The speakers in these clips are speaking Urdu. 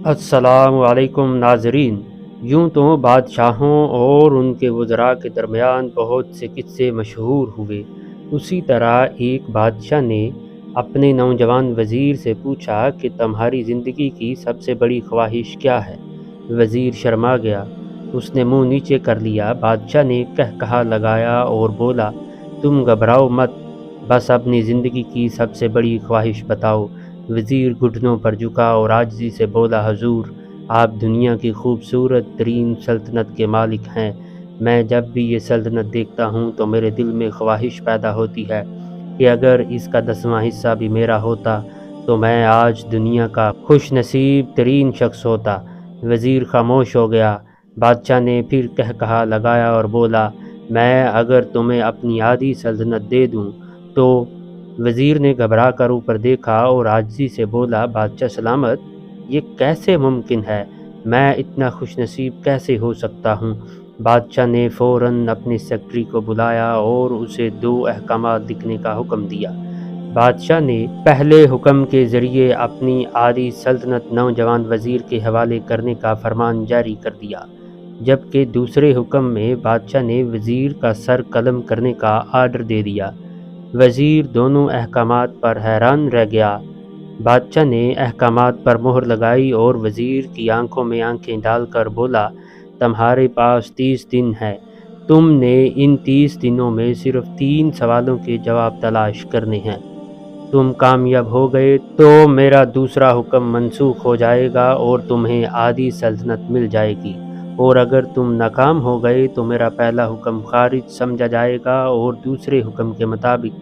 السلام علیکم ناظرین۔ یوں تو بادشاہوں اور ان کے وزراء کے درمیان بہت سے قصے مشہور ہوئے۔ اسی طرح ایک بادشاہ نے اپنے نوجوان وزیر سے پوچھا کہ تمہاری زندگی کی سب سے بڑی خواہش کیا ہے؟ وزیر شرما گیا، اس نے منہ نیچے کر لیا۔ بادشاہ نے کہا لگایا اور بولا، تم گھبراؤ مت، بس اپنی زندگی کی سب سے بڑی خواہش بتاؤ۔ وزیر گھٹنوں پر جھکا اور عاجزی سے بولا، حضور، آپ دنیا کی خوبصورت ترین سلطنت کے مالک ہیں۔ میں جب بھی یہ سلطنت دیکھتا ہوں تو میرے دل میں خواہش پیدا ہوتی ہے کہ اگر اس کا 10واں حصہ بھی میرا ہوتا تو میں آج دنیا کا خوش نصیب ترین شخص ہوتا۔ وزیر خاموش ہو گیا۔ بادشاہ نے پھر کہا لگایا اور بولا، میں اگر تمہیں اپنی آدھی سلطنت دے دوں تو؟ وزیر نے گھبرا کر اوپر دیکھا اور عاجزی سے بولا، بادشاہ سلامت، یہ کیسے ممکن ہے؟ میں اتنا خوش نصیب کیسے ہو سکتا ہوں؟ بادشاہ نے فوراً اپنے سیکرٹری کو بلایا اور اسے 2 احکامات لکھنے کا حکم دیا۔ بادشاہ نے پہلے حکم کے ذریعے اپنی آدھی سلطنت نوجوان وزیر کے حوالے کرنے کا فرمان جاری کر دیا، جبکہ دوسرے حکم میں بادشاہ نے وزیر کا سر قلم کرنے کا آرڈر دے دیا۔ وزیر دونوں احکامات پر حیران رہ گیا۔ بادشاہ نے احکامات پر مہر لگائی اور وزیر کی آنکھوں میں آنکھیں ڈال کر بولا، تمہارے پاس 30 دن ہے۔ تم نے ان 30 دنوں میں صرف 3 سوالوں کے جواب تلاش کرنے ہیں۔ تم کامیاب ہو گئے تو میرا دوسرا حکم منسوخ ہو جائے گا اور تمہیں آدھی سلطنت مل جائے گی، اور اگر تم ناکام ہو گئے تو میرا پہلا حکم خارج سمجھا جائے گا اور دوسرے حکم کے مطابق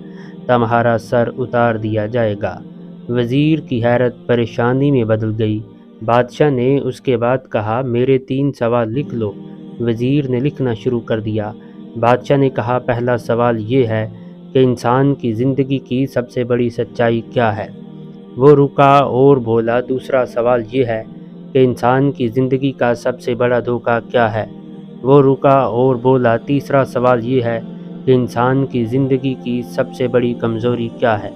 تمہارا سر اتار دیا جائے گا۔ وزیر کی حیرت پریشانی میں بدل گئی۔ بادشاہ نے اس کے بعد کہا، میرے 3 سوال لکھ لو۔ وزیر نے لکھنا شروع کر دیا۔ بادشاہ نے کہا، پہلا سوال یہ ہے کہ انسان کی زندگی کی سب سے بڑی سچائی کیا ہے؟ وہ رکا اور بولا، دوسرا سوال یہ ہے کہ انسان کی زندگی کا سب سے بڑا دھوکہ کیا ہے؟ وہ رکا اور بولا، تیسرا سوال یہ ہے کہ انسان کی زندگی کی سب سے بڑی کمزوری کیا ہے؟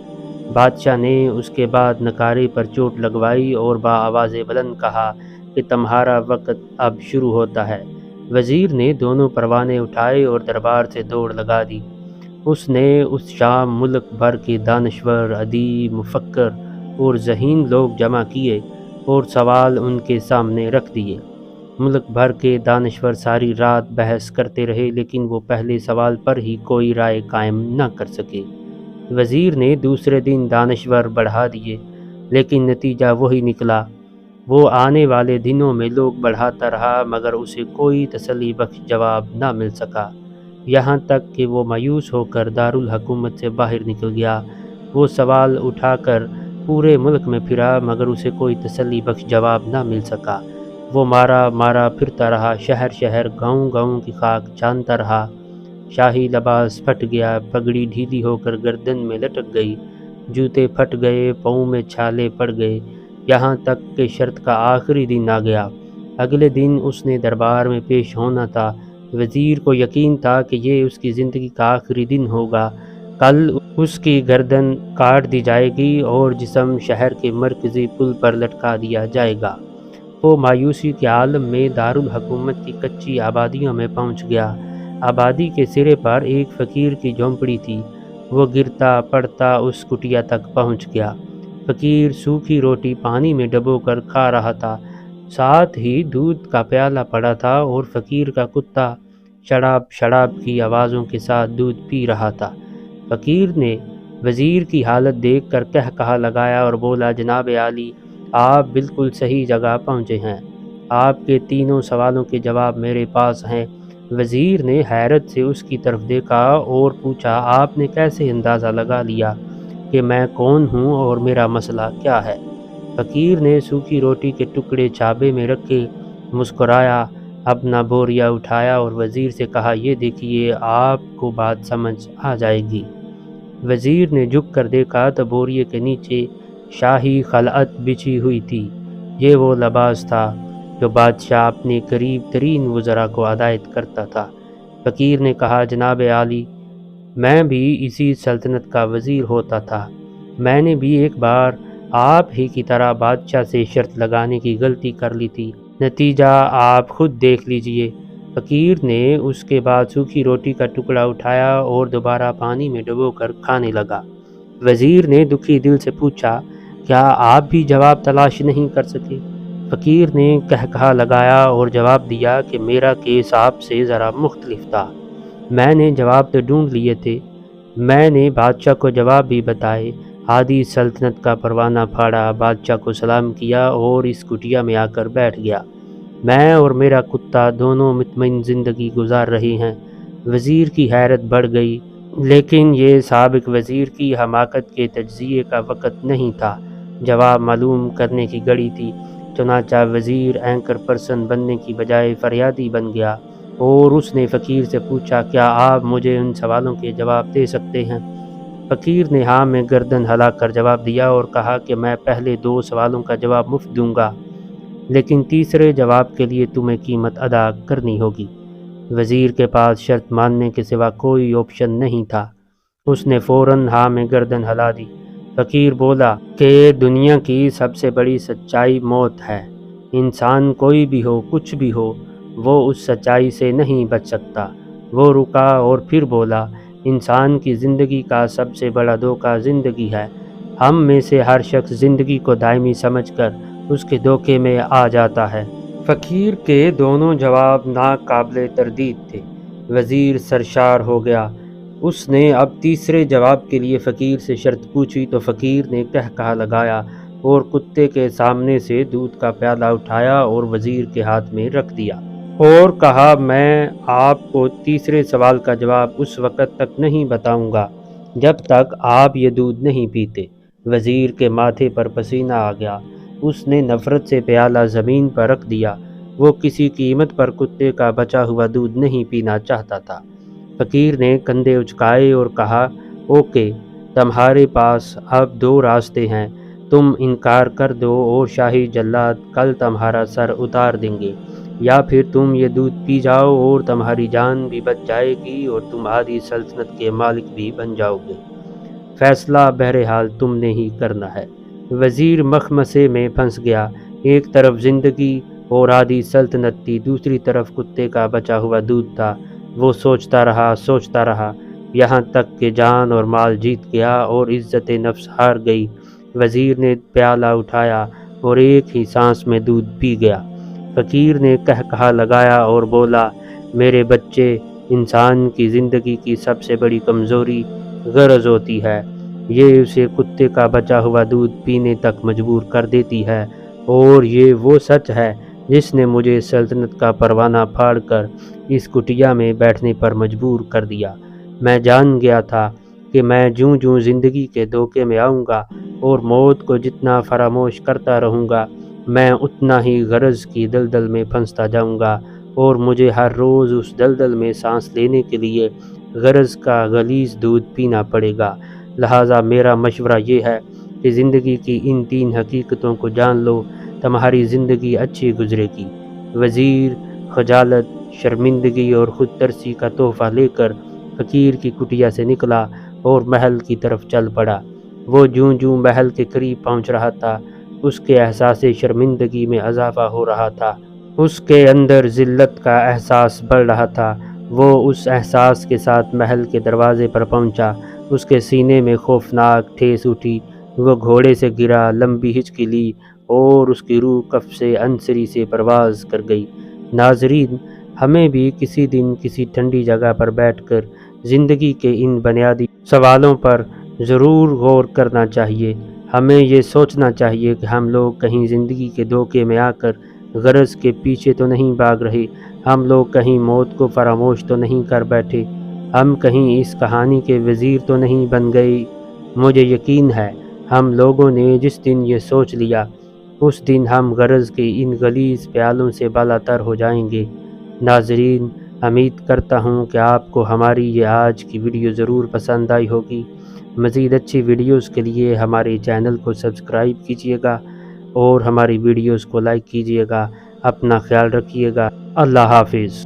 بادشاہ نے اس کے بعد نکارے پر چوٹ لگوائی اور بآواز بلند کہا کہ تمہارا وقت اب شروع ہوتا ہے۔ وزیر نے دونوں پروانے اٹھائے اور دربار سے دوڑ لگا دی۔ اس نے اس شام ملک بھر کے دانشور، ادیب، مفکر اور ذہین لوگ جمع کیے اور سوال ان کے سامنے رکھ دیے۔ ملک بھر کے دانشور ساری رات بحث کرتے رہے لیکن وہ پہلے سوال پر ہی کوئی رائے قائم نہ کر سکے۔ وزیر نے دوسرے دن دانشور بڑھا دیے لیکن نتیجہ وہی نکلا۔ وہ آنے والے دنوں میں لوگ بڑھاتا رہا مگر اسے کوئی تسلی بخش جواب نہ مل سکا، یہاں تک کہ وہ مایوس ہو کر دارالحکومت سے باہر نکل گیا۔ وہ سوال اٹھا کر پورے ملک میں پھرا مگر اسے کوئی تسلی بخش جواب نہ مل سکا۔ وہ مارا پھرتا رہا، شہر شہر، گاؤں گاؤں کی خاک چھانتا رہا۔ شاہی لباس پھٹ گیا، پگڑی ڈھیلی ہو کر گردن میں لٹک گئی، جوتے پھٹ گئے، پاؤں میں چھالے پڑ گئے، یہاں تک کہ شرط کا آخری دن آ گیا۔ اگلے دن اس نے دربار میں پیش ہونا تھا۔ وزیر کو یقین تھا کہ یہ اس کی زندگی کا آخری دن ہوگا۔ کل اس کی گردن کاٹ دی جائے گی اور جسم شہر کے مرکزی پل پر لٹکا دیا جائے گا۔ وہ مایوسی کے عالم میں دارالحکومت کی کچی آبادیوں میں پہنچ گیا۔ آبادی کے سرے پر ایک فقیر کی جھونپڑی تھی۔ وہ گرتا پڑتا اس کٹیا تک پہنچ گیا۔ فقیر سوکھی روٹی پانی میں ڈبو کر کھا رہا تھا، ساتھ ہی دودھ کا پیالہ پڑا تھا اور فقیر کا کتا شڑاب شڑاب کی آوازوں کے ساتھ دودھ پی رہا تھا۔ فقیر نے وزیر کی حالت دیکھ کر کہا لگایا اور بولا، جناب عالی، آپ بالکل صحیح جگہ پہنچے ہیں۔ آپ کے تینوں سوالوں کے جواب میرے پاس ہیں۔ وزیر نے حیرت سے اس کی طرف دیکھا اور پوچھا، آپ نے کیسے اندازہ لگا لیا کہ میں کون ہوں اور میرا مسئلہ کیا ہے؟ فقیر نے سوکھی روٹی کے ٹکڑے چھابے میں رکھے، مسکرایا، اپنا بوریا اٹھایا اور وزیر سے کہا، یہ دیکھیے، آپ کو بات سمجھ آ جائے گی۔ وزیر نے جھک کر دیکھا تو بوریے کے نیچے شاہی خلعت بچھی ہوئی تھی۔ یہ وہ لباس تھا جو بادشاہ اپنے قریب ترین وزراء کو ہدایت کرتا تھا۔ فقیر نے کہا، جناب عالی، میں بھی اسی سلطنت کا وزیر ہوتا تھا۔ میں نے بھی ایک بار آپ ہی کی طرح بادشاہ سے شرط لگانے کی غلطی کر لی تھی، نتیجہ آپ خود دیکھ لیجئے۔ فقیر نے اس کے بعد سوکھی روٹی کا ٹکڑا اٹھایا اور دوبارہ پانی میں ڈبو کر کھانے لگا۔ وزیر نے دکھی دل سے پوچھا، کیا آپ بھی جواب تلاش نہیں کر سکے؟ فقیر نے کہا لگایا اور جواب دیا کہ میرا کیس آپ سے ذرا مختلف تھا۔ میں نے جواب تو ڈھونڈ لیے تھے، میں نے بادشاہ کو جواب بھی بتائے۔ آدھی سلطنت کا پروانہ پھاڑا، بادشاہ کو سلام کیا اور اس کٹیا میں آ کر بیٹھ گیا۔ میں اور میرا کتا دونوں مطمئن زندگی گزار رہے ہیں۔ وزیر کی حیرت بڑھ گئی، لیکن یہ سابق وزیر کی حماقت کے تجزیے کا وقت نہیں تھا، جواب معلوم کرنے کی گھڑی تھی۔ چنانچہ وزیر اینکر پرسن بننے کی بجائے فریادی بن گیا اور اس نے فقیر سے پوچھا، کیا آپ مجھے ان سوالوں کے جواب دے سکتے ہیں؟ فقیر نے ہاں میں گردن ہلا کر جواب دیا اور کہا کہ میں پہلے 2 سوالوں کا جواب مفت دوں گا، لیکن تیسرے جواب کے لیے تمہیں قیمت ادا کرنی ہوگی۔ وزیر کے پاس شرط ماننے کے سوا کوئی آپشن نہیں تھا، اس نے فوراً ہاں میں گردن ہلا دی۔ فقیر بولا کہ دنیا کی سب سے بڑی سچائی موت ہے، انسان کوئی بھی ہو، کچھ بھی ہو، وہ اس سچائی سے نہیں بچ سکتا۔ وہ رکا اور پھر بولا، انسان کی زندگی کا سب سے بڑا دھوکہ زندگی ہے، ہم میں سے ہر شخص زندگی کو دائمی سمجھ کر اس کے دھوکے میں آ جاتا ہے۔ فقیر کے دونوں جواب ناقابل تردید تھے۔ وزیر سرشار ہو گیا۔ اس نے اب تیسرے جواب کے لیے فقیر سے شرط پوچھی تو فقیر نے کہا لگایا اور کتے کے سامنے سے دودھ کا پیالہ اٹھایا اور وزیر کے ہاتھ میں رکھ دیا اور کہا، میں آپ کو تیسرے سوال کا جواب اس وقت تک نہیں بتاؤں گا جب تک آپ یہ دودھ نہیں پیتے۔ وزیر کے ماتھے پر پسینہ آ گیا، اس نے نفرت سے پیالہ زمین پر رکھ دیا، وہ کسی قیمت پر کتے کا بچا ہوا دودھ نہیں پینا چاہتا تھا۔ فقیر نے کندھے اچکائے اور کہا، اوکے، تمہارے پاس اب 2 راستے ہیں، تم انکار کر دو اور شاہی جلاد کل تمہارا سر اتار دیں گے، یا پھر تم یہ دودھ پی جاؤ اور تمہاری جان بھی بچ جائے گی اور تم آدھی سلطنت کے مالک بھی بن جاؤ گے، فیصلہ بہرحال تم نے ہی کرنا ہے۔ وزیر مخمصے میں پھنس گیا، ایک طرف زندگی اور آدھی سلطنت تھی، دوسری طرف کتے کا بچا ہوا دودھ تھا۔ وہ سوچتا رہا یہاں تک کہ جان اور مال جیت گیا اور عزت نفس ہار گئی۔ وزیر نے پیالہ اٹھایا اور ایک ہی سانس میں دودھ پی گیا۔ فقیر نے کہا لگایا اور بولا، میرے بچے، انسان کی زندگی کی سب سے بڑی کمزوری غرض ہوتی ہے، یہ اسے کتے کا بچا ہوا دودھ پینے تک مجبور کر دیتی ہے، اور یہ وہ سچ ہے جس نے مجھے سلطنت کا پروانہ پھاڑ کر اس کٹیا میں بیٹھنے پر مجبور کر دیا۔ میں جان گیا تھا کہ میں جوں زندگی کے دھوکے میں آؤں گا اور موت کو جتنا فراموش کرتا رہوں گا، میں اتنا ہی غرض کی دلدل میں پھنستا جاؤں گا، اور مجھے ہر روز اس دلدل میں سانس لینے کے لیے غرض کا غلیظ دودھ پینا پڑے گا۔ لہٰذا میرا مشورہ یہ ہے کہ زندگی کی ان 3 حقیقتوں کو جان لو، تمہاری زندگی اچھی گزرے گی۔ وزیر خجالت، شرمندگی اور خود ترسی کا تحفہ لے کر فقیر کی کٹیا سے نکلا اور محل کی طرف چل پڑا۔ وہ جوں محل کے قریب پہنچ رہا تھا، اس کے احساس شرمندگی میں اضافہ ہو رہا تھا، اس کے اندر ذلت کا احساس بڑھ رہا تھا۔ وہ اس احساس کے ساتھ محل کے دروازے پر پہنچا، اس کے سینے میں خوفناک ٹھیس اٹھی، وہ گھوڑے سے گرا، لمبی ہچکی لی اور اس کی روح کف سے عنصری سے پرواز کر گئی۔ ناظرین، ہمیں بھی کسی دن کسی ٹھنڈی جگہ پر بیٹھ کر زندگی کے ان بنیادی سوالوں پر ضرور غور کرنا چاہیے۔ ہمیں یہ سوچنا چاہیے کہ ہم لوگ کہیں زندگی کے دھوکے میں آ کر غرض کے پیچھے تو نہیں بھاگ رہے، ہم لوگ کہیں موت کو فراموش تو نہیں کر بیٹھے، ہم کہیں اس کہانی کے وزیر تو نہیں بن گئے۔ مجھے یقین ہے ہم لوگوں نے جس دن یہ سوچ لیا، اس دن ہم غرض کے ان غلیظ پیالوں سے بالاتر ہو جائیں گے۔ ناظرین، امید کرتا ہوں کہ آپ کو ہماری یہ آج کی ویڈیو ضرور پسند آئی ہوگی۔ مزید اچھی ویڈیوز کے لیے ہمارے چینل کو سبسکرائب کیجیے گا اور ہماری ویڈیوز کو لائک کیجیے گا۔ اپنا خیال رکھیے گا۔ اللہ حافظ۔